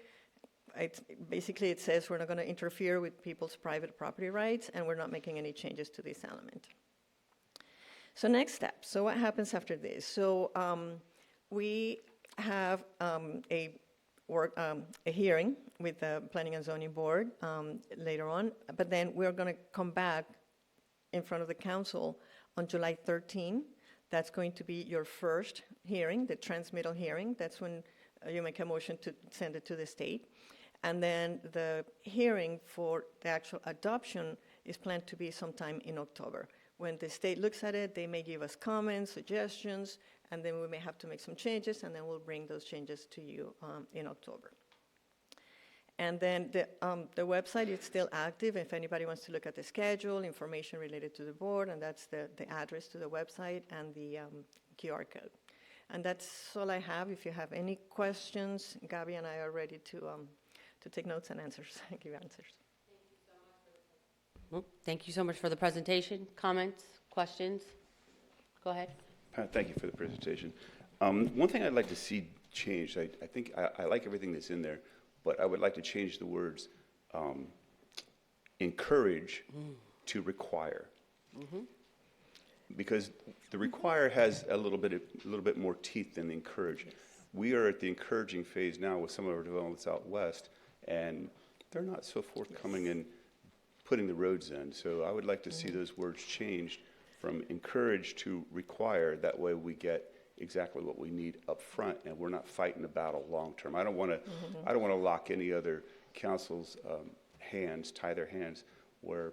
Basically, it says we're not going to interfere with people's private property rights, and we're not making any changes to this element. So next step. So what happens after this? So we have a hearing with the Planning and Zoning Board later on, but then we're going to come back in front of the council on July 13. That's going to be your first hearing, the transmittal hearing. That's when you make a motion to send it to the state. And then the hearing for the actual adoption is planned to be sometime in October. When the state looks at it, they may give us comments, suggestions, and then we may have to make some changes, and then we'll bring those changes to you in October. And then the website is still active if anybody wants to look at the schedule, information related to the board, and that's the address to the website and the QR code. And that's all I have. If you have any questions, Gabby and I are ready to take notes and answers, give answers. Well, thank you so much for the presentation. Comments, questions? Go ahead. Pat, thank you for the presentation. One thing I'd like to see changed, I think I like everything that's in there, but I would like to change the words encourage to require. Because the require has a little bit more teeth than the encourage. Yes. We are at the encouraging phase now with some of our developments out west, and they're not so forthcoming in putting the roads in. So I would like to see those words changed from encourage to require. That way we get exactly what we need up front, and we're not fighting the battle long term. I don't want to lock any other council's hands, tie their hands, where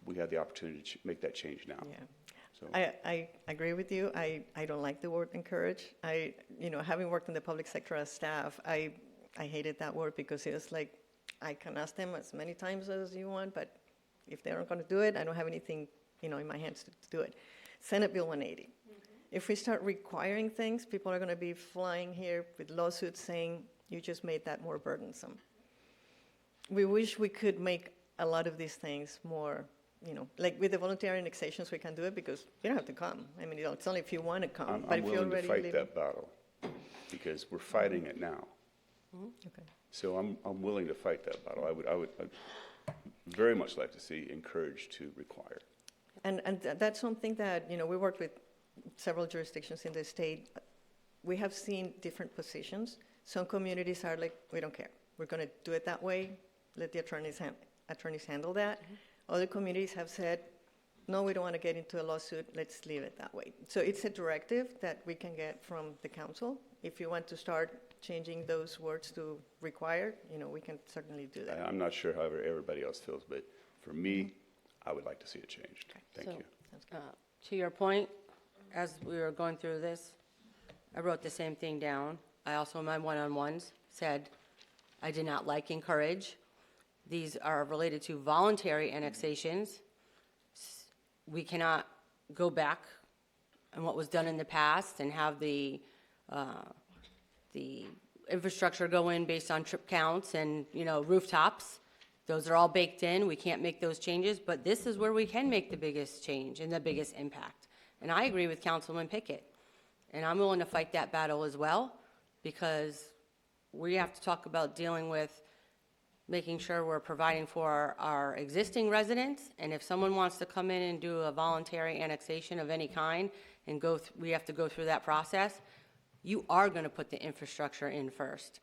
we have the opportunity to make that change now. Yeah. So. I agree with you. I don't like the word encourage. Having worked in the public sector as staff, I hated that word because it was like, I can ask them as many times as you want, but if they aren't going to do it, I don't have anything, in my hands to do it. Senate Bill 180. If we start requiring things, people are going to be flying here with lawsuits saying, you just made that more burdensome. We wish we could make a lot of these things more, like with the voluntary annexations, we can do it because you don't have to come. I mean, it's only if you want to come. I'm But if you're willing to already fight living, that battle, because we're fighting it now. okay. So I'm willing to fight that battle. I'd very much like to see encouraged to require. And that's something that, we work with several jurisdictions in the state. We have seen different positions. Some communities are like, we don't care. We're going to do it that way. Let the attorneys handle that. Other communities have said, no, we don't want to get into a lawsuit. Let's leave it that way. So it's a directive that we can get from the council. If you want to start changing those words to required, we can certainly do that. I'm not sure how everybody else feels, but for me, I would like to see it changed. Thank So, you. To your point, as we were going through this, I wrote the same thing down. I also, in my one-on-ones, said I did not like encourage. These are related to voluntary annexations. We cannot go back on what was done in the past and have the infrastructure go in based on trip counts and, rooftops. Those are all baked in. We can't make those changes, but this is where we can make the biggest change and the biggest impact. And I agree with Councilman Pickett. And I'm willing to fight that battle as well, because we have to talk about dealing with making sure we're providing for our existing residents. And if someone wants to come in and do a voluntary annexation of any kind and we have to go through that process, you are going to put the infrastructure in first.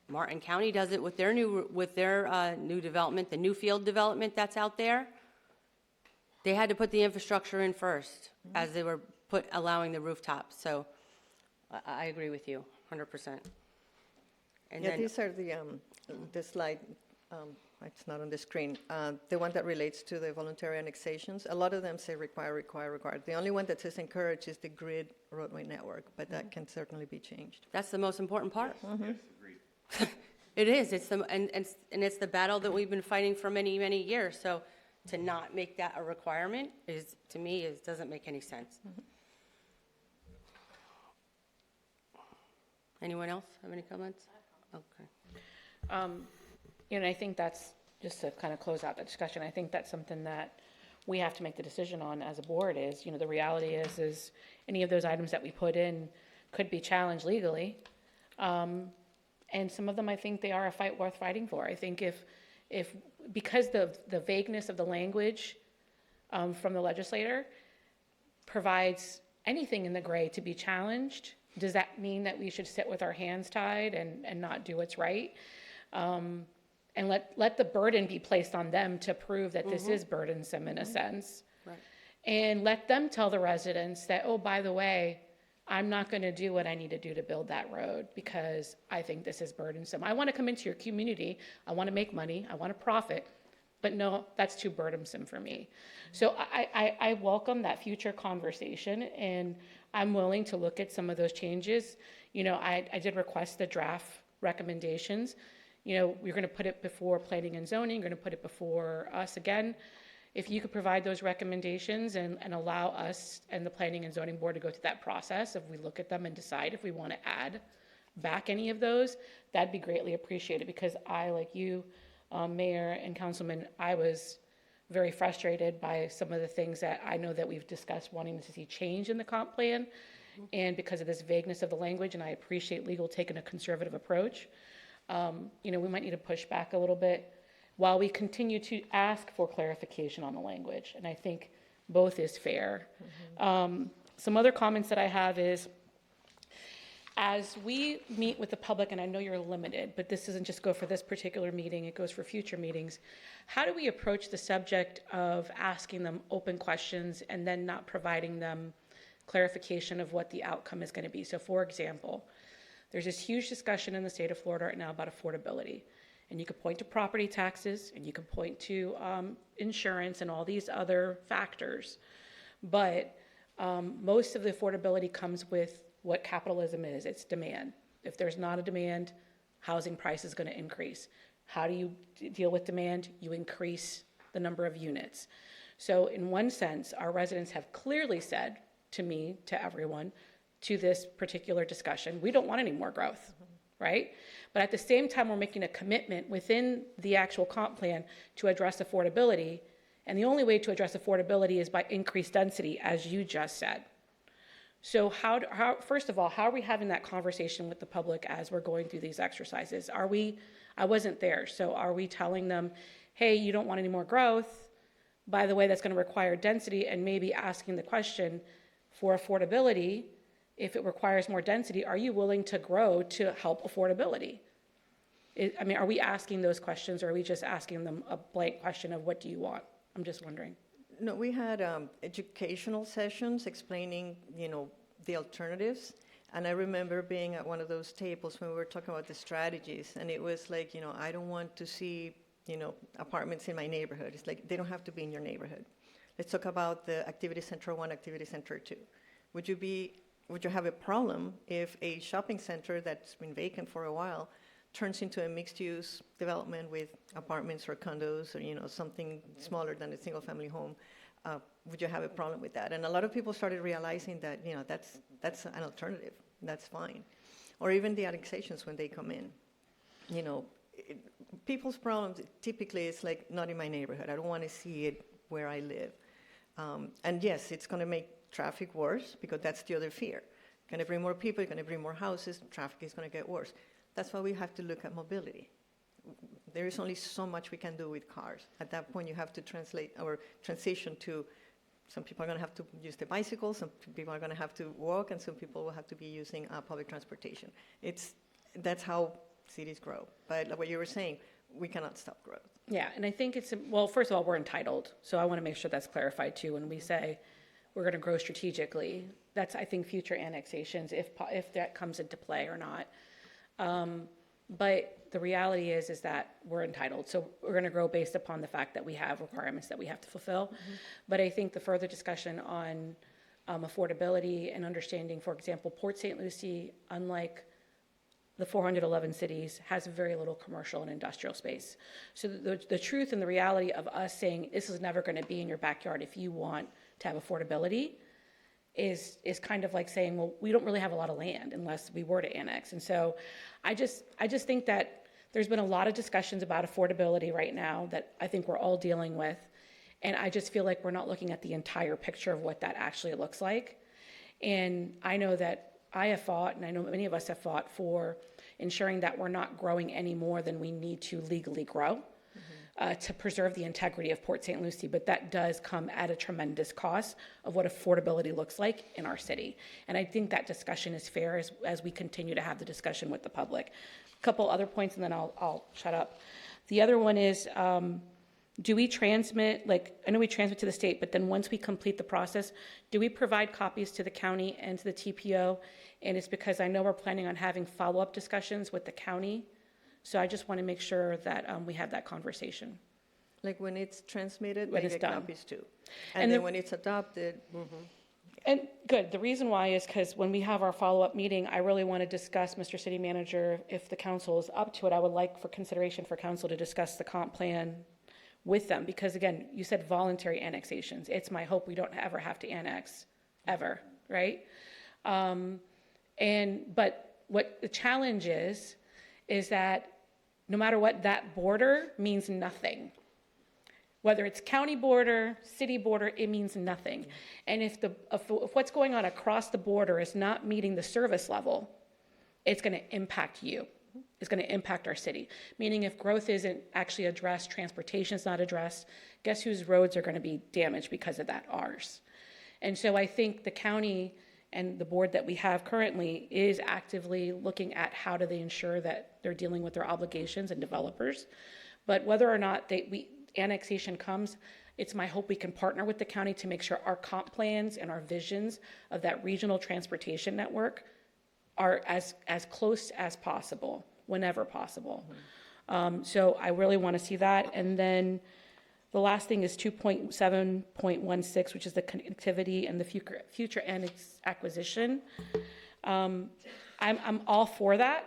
Martin County does it with their new development, the new field development that's out there. They had to put the infrastructure in first as they were allowing the rooftops. So I agree with you 100%. And Yeah, then, these are the slide, it's not on the screen, the one that relates to the voluntary annexations. A lot of them say require. The only one that says encourage is the grid roadway network, but that can certainly be changed. that's the most important part. It is. And it's the battle that we've been fighting for many, many years. So to not make that a requirement to me, doesn't make any sense. Anyone else have any comments? Okay. And I think that's, just to kind of close out the discussion, I think that's something that we have to make the decision on as a board is, the reality is any of those items that we put in could be challenged legally. And some of them, I think they are a fight worth fighting for. I think if because the vagueness of the language from the legislator provides anything in the gray to be challenged, does that mean that we should sit with our hands tied and not do what's right? And let the burden be placed on them to prove that this is burdensome in a sense. Right. And let them tell the residents that, oh, by the way, I'm not going to do what I need to do to build that road because I think this is burdensome. I want to come into your community. I want to make money. I want to profit. But no, that's too burdensome for me. So I welcome that future conversation, and I'm willing to look at some of those changes. I did request the draft recommendations. We're going to put it before planning and zoning. We're going to put it before us again. If you could provide those recommendations and allow us and the Planning and Zoning Board to go through that process, if we look at them and decide if we want to add back any of those, that'd be greatly appreciated, because I, like you, Mayor and Councilman, I was very frustrated by some of the things that I know that we've discussed wanting to see change in the comp plan, and because of this vagueness of the language, and I appreciate legal taking a conservative approach, we might need to push back a little bit while we continue to ask for clarification on the language. And I think both is fair. Some other comments that I have is, as we meet with the public, and I know you're limited, but this doesn't just go for this particular meeting, it goes for future meetings. How do we approach the subject of asking them open questions and then not providing them clarification of what the outcome is going to be? So for example, there's this huge discussion in the state of Florida right now about affordability. And you could point to property taxes, and you could point to insurance and all these other factors. But most of the affordability comes with what capitalism is. It's demand. If there's not a demand, housing price is going to increase. How do you deal with demand? You increase the number of units. So in one sense, our residents have clearly said to me, to everyone, to this particular discussion, we don't want any more growth. right? But at the same time, we're making a commitment within the actual comp plan to address affordability. And the only way to address affordability is by increased density, as you just said. So first of all, how are we having that conversation with the public as we're going through these exercises? I wasn't there, so are we telling them, hey, you don't want any more growth? By the way, that's going to require density, and maybe asking the question for affordability, if it requires more density, are you willing to grow to help affordability? I mean, are we asking those questions, or are we just asking them a blank question of what do you want? I'm just wondering. No, we had educational sessions explaining, the alternatives. And I remember being at one of those tables when we were talking about the strategies. And it was like, I don't want to see, apartments in my neighborhood. It's like, they don't have to be in your neighborhood. Let's talk about the Activity Center 1, Activity Center 2. Would you have a problem if a shopping center that's been vacant for a while turns into a mixed-use development with apartments or condos or, something smaller than a single-family home? Would you have a problem with that? And a lot of people started realizing that, that's an alternative. That's fine. Or even the annexations when they come in. People's problems typically is like, not in my neighborhood. I don't want to see it where I live. And yes, it's going to make traffic worse because that's the other fear. Going to bring more people, going to bring more houses, traffic is going to get worse. That's why we have to look at mobility. There is only so much we can do with cars. At that point, you have to transition to, some people are going to have to use the bicycle, some people are going to have to walk, and some people will have to be using public transportation. That's how cities grow. But like what you were saying, we cannot stop growth. Yeah, and I think well, first of all, we're entitled. So I want to make sure that's clarified too. When we say we're going to grow strategically, that's, I think, future annexations, if that comes into play or not. But the reality is that we're entitled. So we're going to grow based upon the fact that we have requirements that we have to fulfill. Mm-hmm. But I think the further discussion on affordability and understanding, for example, Port St. Lucie, unlike the 411 cities, has very little commercial and industrial space. So the truth and the reality of us saying this is never going to be in your backyard if you want to have affordability is kind of like saying, well, we don't really have a lot of land unless we were to annex. And so I just think that there's been a lot of discussions about affordability right now that I think we're all dealing with. And I just feel like we're not looking at the entire picture of what that actually looks like. And I know that I have fought, and I know many of us have fought for ensuring that we're not growing any more than we need to legally grow. To preserve the integrity of Port St. Lucie, but that does come at a tremendous cost of what affordability looks like in our city. And I think that discussion is fair as we continue to have the discussion with the public. A couple other points, and then I'll shut up. The other one is, do we transmit, I know we transmit to the state, but then once we complete the process, do we provide copies to the county and to the TPO? And it's because I know we're planning on having follow-up discussions with the county. So I just want to make sure that we have that conversation. Like when it's transmitted, when they it's get done. copies too. And then when it's adopted. And good, the reason why is because when we have our follow-up meeting, I really want to discuss, Mr. City Manager, if the council is up to it, I would like for consideration for council to discuss the comp plan with them. Because again, you said voluntary annexations. It's my hope we don't ever have to annex, ever, right? But what the challenge is that no matter what, that border means nothing. Whether it's county border, city border, it means nothing. And if what's going on across the border is not meeting the service level, it's going to impact you. It's going to impact our city. Meaning if growth isn't actually addressed, transportation's not addressed, guess whose roads are going to be damaged because of that? Ours. And so I think the county and the board that we have currently is actively looking at how do they ensure that they're dealing with their obligations and developers. But whether or not annexation comes, it's my hope we can partner with the county to make sure our comp plans and our visions of that regional transportation network are as close as possible, whenever possible. So I really want to see that. And then the last thing is 2.7.16, which is the connectivity and the future acquisition. I'm all for that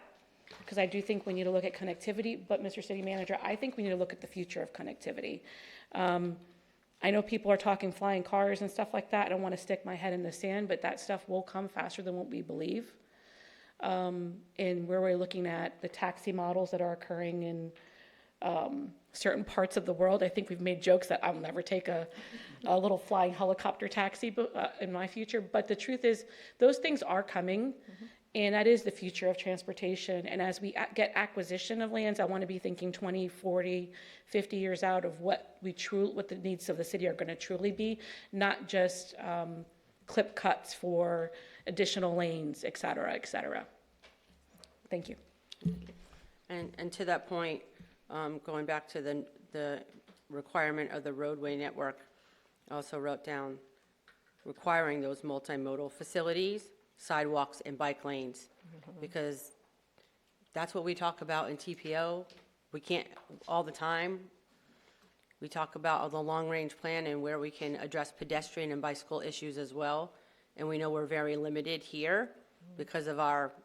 because I do think we need to look at connectivity, but Mr. City Manager, I think we need to look at the future of connectivity. I know people are talking flying cars and stuff like that. I don't want to stick my head in the sand, but that stuff will come faster than what we believe. and where we're looking at the taxi models that are occurring in certain parts of the world. I think we've made jokes that I'll never take a little flying helicopter taxi in my future. But the truth is, those things are coming, and that is the future of transportation. And as we get acquisition of lands, I want to be thinking 20, 40, 50 years out of what the needs of the city are going to truly be, not just clip cuts for additional lanes, et cetera, et cetera. Thank you. And to that point, going back to the requirement of the roadway network, I also wrote down requiring those multimodal facilities, sidewalks, and bike lanes, because that's what we talk about in TPO. We can't, all the time, we talk about the long-range plan and where we can address pedestrian and bicycle issues as well, and we know we're very limited here because of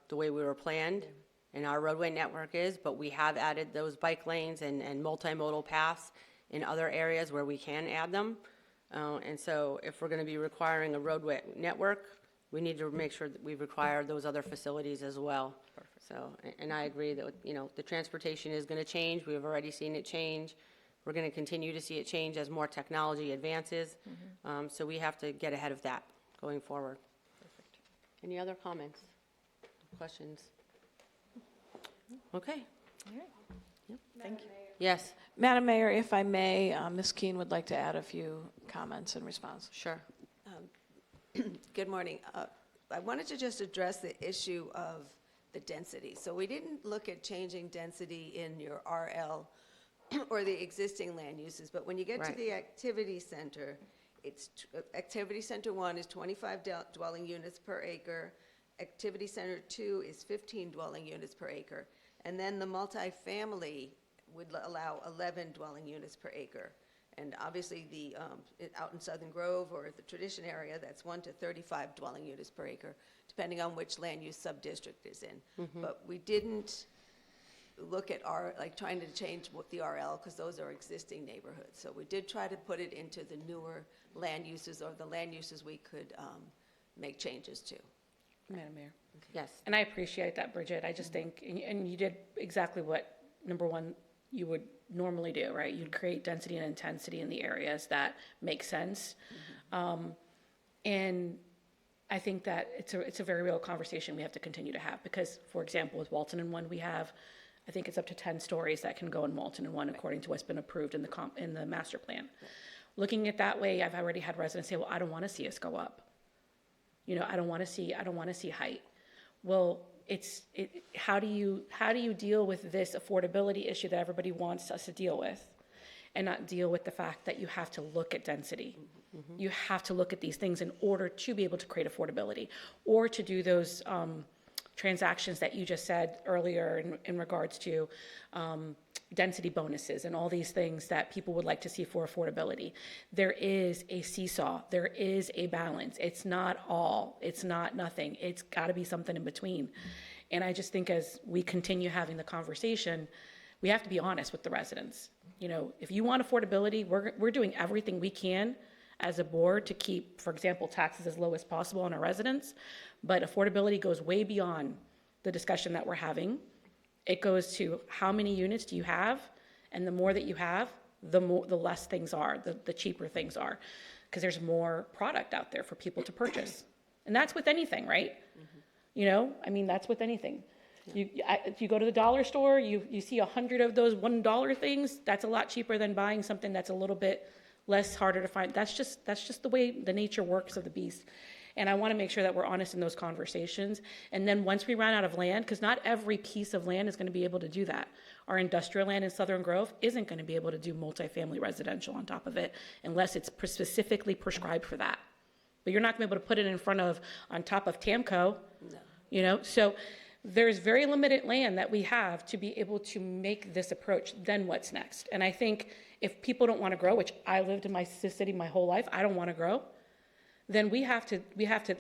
the way we were planned and our roadway network is, but we have added those bike lanes and multimodal paths in other areas where we can add them. And so if we're going to be requiring a roadway network, we need to make sure that we require those other facilities as well. So, and I agree that, the transportation is going to change. We've already seen it change. We're going to continue to see it change as more technology advances. So we have to get ahead of that going forward. Any other comments, questions? Okay. All right. Thank you. Yes, Madam Mayor, if I may, Ms. Keene would like to add a few comments in response. sure. Good morning. I wanted to just address the issue of the density. So we didn't look at changing density in your RL or the existing land uses, but when you get to Right. the activity center, activity center 1 is 25 dwelling units per acre. Activity center 2 is 15 dwelling units per acre. And then the multifamily would allow 11 dwelling units per acre. And obviously, out in Southern Grove or the Tradition area, that's 1 to 35 dwelling units per acre, depending on which land use sub-district is in. But we didn't look at trying to change what the RL, because those are existing neighborhoods. So we did try to put it into the newer land uses, or the land uses we could make changes to. Madam Mayor. Yes, And I appreciate that, Bridget. I just think, and you did exactly what, number one, you would normally do, right? You'd create density and intensity in the areas that make sense. And I think that it's a very real conversation we have to continue to have, because, for example, with Walton and 1, we have, I think it's up to 10 stories that can go in Walton and 1 according to what's been approved in the master plan. Looking at that way, I've already had residents say, well, I don't want to see us go up. I don't want to see height. Well, how do you deal with this affordability issue that everybody wants us to deal with, and not deal with the fact that you have to look at density? You have to look at these things in order to be able to create affordability, or to do those transactions that you just said earlier in regards to density bonuses and all these things that people would like to see for affordability. There is a seesaw. There is a balance. It's not all. It's not nothing. It's got to be something in between. And I just think as we continue having the conversation, we have to be honest with the residents. If you want affordability, we're doing everything we can as a board to keep, for example, taxes as low as possible on our residents. But affordability goes way beyond the discussion that we're having. It goes to how many units do you have, and the more that you have, the less things are, the cheaper things are, because there's more product out there for people to purchase. And that's with anything, right? That's with anything. If you go to the dollar store, you see 100 of those $1 things, that's a lot cheaper than buying something that's a little bit less harder to find. That's just the way the nature works of the beast. And I want to make sure that we're honest in those conversations. And then once we run out of land, because not every piece of land is going to be able to do that. Our industrial land in Southern Grove isn't going to be able to do multifamily residential on top of it unless it's specifically prescribed for that. But you're not going to be able to put it on top of Tamco. No. So there's very limited land that we have to be able to make this approach. Then what's next? And I think if people don't want to grow, which I lived in my city my whole life, I don't want to grow, then we have to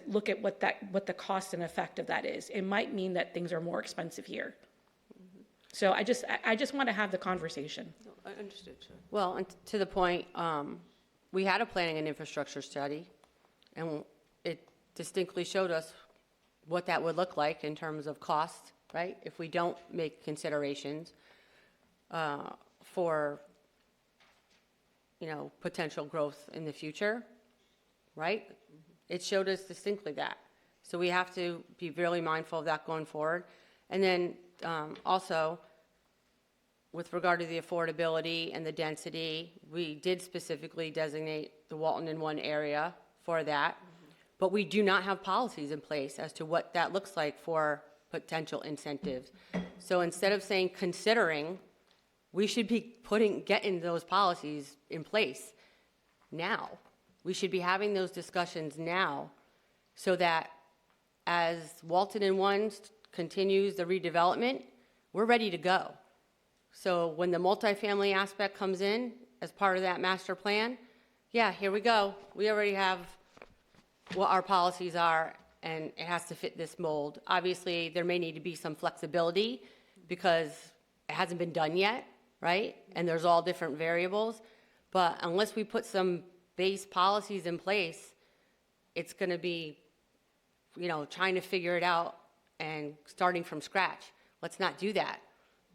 look at what the cost and effect of that is. It might mean that things are more expensive here. So I just want to have the conversation. No, I understood, sure. well, and to the point, we had a planning and infrastructure study, and it distinctly showed us what that would look like in terms of cost, right? If we don't make considerations for, potential growth in the future, right? It showed us distinctly that. So we have to be really mindful of that going forward. And then also, with regard to the affordability and the density, we did specifically designate the Walton in one area for that. But we do not have policies in place as to what that looks like for potential incentives. So instead of saying considering, we should be getting those policies in place now. We should be having those discussions now so that as Walton in one continues the redevelopment, we're ready to go. So when the multifamily aspect comes in as part of that master plan, yeah, here we go. We already have what our policies are, and it has to fit this mold. Obviously, there may need to be some flexibility because it hasn't been done yet, right? And there's all different variables. But unless we put some base policies in place, it's going to be, trying to figure it out and starting from scratch. Let's not do that.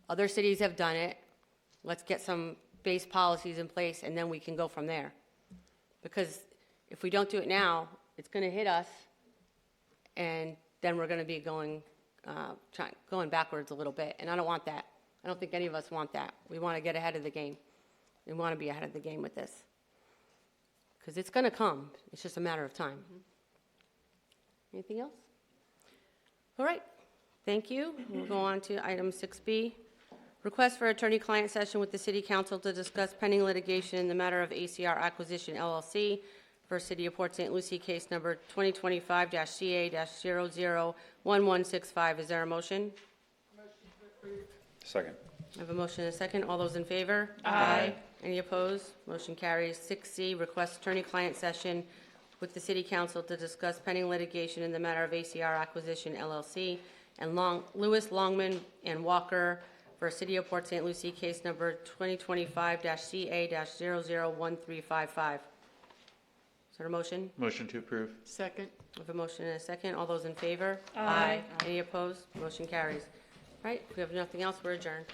Other cities have done it. Let's get some base policies in place, and then we can go from there. Because if we don't do it now, it's going to hit us, and then we're going to be going backwards a little bit. And I don't want that. I don't think any of us want that. We want to get ahead of the game. We want to be ahead of the game with this. Because it's going to come. It's just a matter of time. Anything else? All right. Thank you. We'll go on to item 6B. Request for attorney-client session with the City Council to discuss pending litigation in the matter of ACR Acquisition LLC for City of Port St. Lucie, case number 2025-CA-001165. Is there a motion? Second. I have a motion and a second. All those in favor? Aye. Any opposed? Motion carries. 6C, request attorney-client session with the City Council to discuss pending litigation in the matter of ACR Acquisition LLC and Lewis, Longman, and Walker for City of Port St. Lucie, case number 2025-CA-001355. Is there a motion? Motion to approve. Second. I have a motion and a second. All those in favor? Aye. Any opposed? Motion carries. All right, if we have nothing else, we're adjourned.